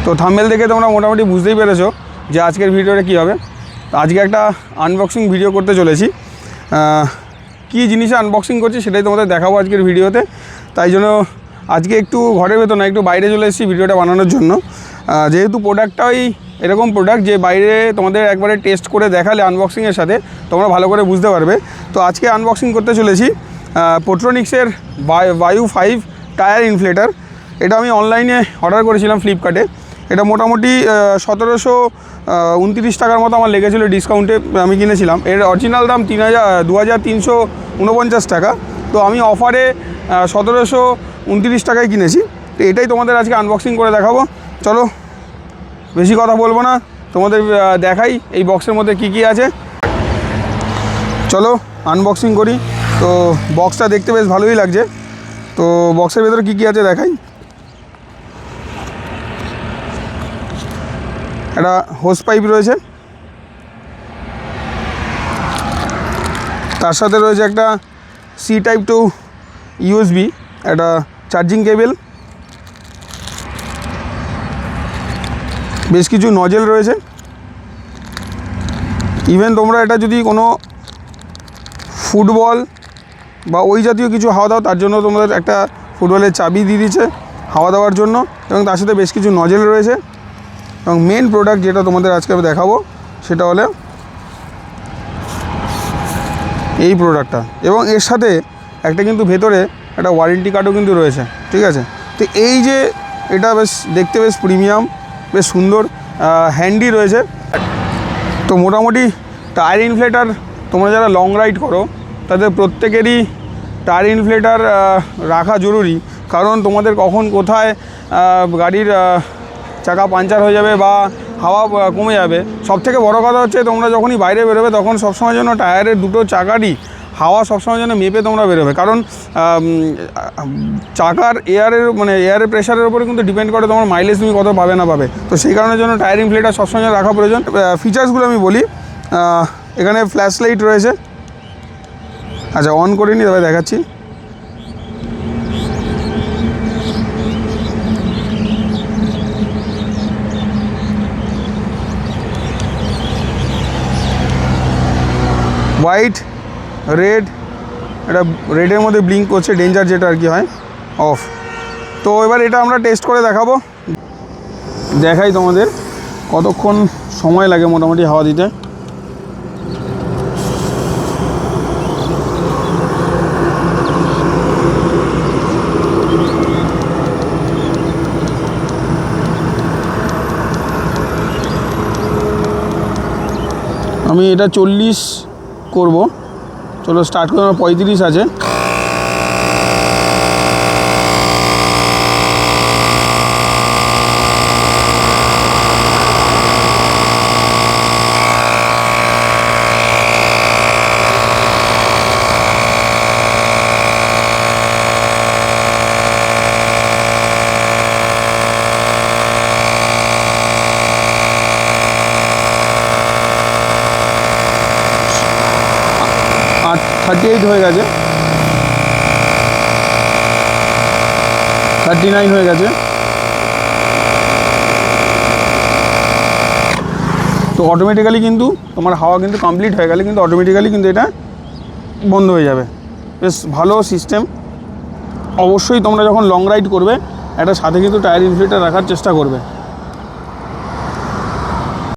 তো থাম্বনেল দেখে তোমরা মোটামুটি বুঝতেই পেরেছো যে আজকের ভিডিওটা কী হবে। তো আজকে একটা আনবক্সিং ভিডিও করতে চলেছি। কী জিনিস আনবক্সিং করছি সেটাই তোমাদের দেখাবো আজকের ভিডিওতে। তাই জন্য আজকে একটু ঘরের ভেতর না, একটু বাইরে চলে এসেছি ভিডিওটা বানানোর জন্য। যেহেতু প্রোডাক্টটাই এরকম প্রোডাক্ট যে বাইরে তোমাদের একবারে টেস্ট করে দেখালে আনবক্সিংয়ের সাথে তোমরা ভালো করে বুঝতে পারবে। তো আজকে আনবক্সিং করতে চলেছি পোট্রোনিক্সের বায়ু 5 টায়ার ইনফ্লেটার। এটা আমি অনলাইনে অর্ডার করেছিলাম ফ্লিপকার্টে। এটা মোটামুটি 1729 টাকার মতো আমার লেগেছিলো, ডিসকাউন্টে আমি কিনেছিলাম। এর অরিজিনাল দাম 2349 টাকা। তো আমি অফারে 1729 টাকায় কিনেছি। তো এটাই তোমাদের আজকে আনবক্সিং করে দেখাবো। চলো বেশি কথা বলবো না, তোমাদের দেখাই এই বক্সের মধ্যে কি কি আছে। চলো আনবক্সিং করি। তো বক্সটা দেখতে বেশ ভালোই লাগছে। তো বক্সের ভেতরে কি কি আছে দেখাই। একটা হোস পাইপ রয়েছে, তার সাথে রয়েছে একটা সি টাইপ টু ইউএসবি, একটা চার্জিং কেবেল, বেশ কিছু নজেল রয়েছে। ইভেন তোমরা এটা যদি কোনো ফুটবল বা ওই জাতীয় কিছু হাওয়া দাও, তার জন্য তোমাদের একটা ফুটবলের চাবি দিয়ে দিচ্ছে হাওয়া দেওয়ার জন্য, এবং তার সাথে বেশ কিছু নজেল রয়েছে। এবং মেন প্রোডাক্ট যেটা তোমাদের আজকে আমি দেখাবো সেটা হলো এই প্রোডাক্টটা, এবং এর সাথে একটা কিন্তু ভেতরে একটা ওয়ারেন্টি কার্ডও কিন্তু রয়েছে, ঠিক আছে। তো এই যে এটা বেশ দেখতে বেশ প্রিমিয়াম, বেশ সুন্দর, হ্যান্ডি রয়েছে। তো মোটামুটি টায়ার ইনফ্লেটার তোমরা যারা লং রাইড করো তাদের প্রত্যেকেরই টায়ার ইনফ্লেটার রাখা জরুরি। কারণ তোমাদের কখন কোথায় গাড়ির চাকা পাঞ্চার হয়ে যাবে বা হাওয়া কমে যাবে। সবথেকে বড় কথা হচ্ছে তোমরা যখনই বাইরে বেরোবে তখন সবসময় জন্য টায়ারের দুটো চাকারই হাওয়া সবসময় জন্য মেপে তোমরা বেরোবে। কারণ চাকার এয়ারের প্রেশারের উপরে কিন্তু ডিপেন্ড করে তোমার মাইলেজ তুমি কত পাবে না পাবে। তো সেই কারণের জন্য টায়ার ইনফ্লেটার সবসময় রাখা প্রয়োজন। ফিচার্সগুলো আমি বলি, এখানে ফ্ল্যাশ লাইট রয়েছে। আচ্ছা, অন করে নি, তবে দেখাচ্ছি। হোয়াইট, রেড, এটা রেডের মধ্যে ব্লিঙ্ক করছে, ডেঞ্জার যেটা আর কি হয়, অফ। তো এবার এটা আমরা টেস্ট করে দেখাবো, দেখাই তোমাদের কতক্ষণ সময় লাগে মোটামুটি হাওয়া দিতে। আমি এটা 40 করব। চলো স্টার্ট করে, আমার 35 আছে। আর 38 হয়ে গেছে, 39 হয়ে গেছে। তো অটোমেটিক্যালি কিন্তু তোমার হাওয়া কিন্তু কমপ্লিট হয়ে গেলে কিন্তু অটোমেটিক্যালি কিন্তু এটা বন্ধ হয়ে যাবে। বেশ ভালো সিস্টেম। অবশ্যই তোমরা যখন লং রাইড করবে একটা সাথে কিন্তু টায়ার ইনফ্লেটার রাখার চেষ্টা করবে।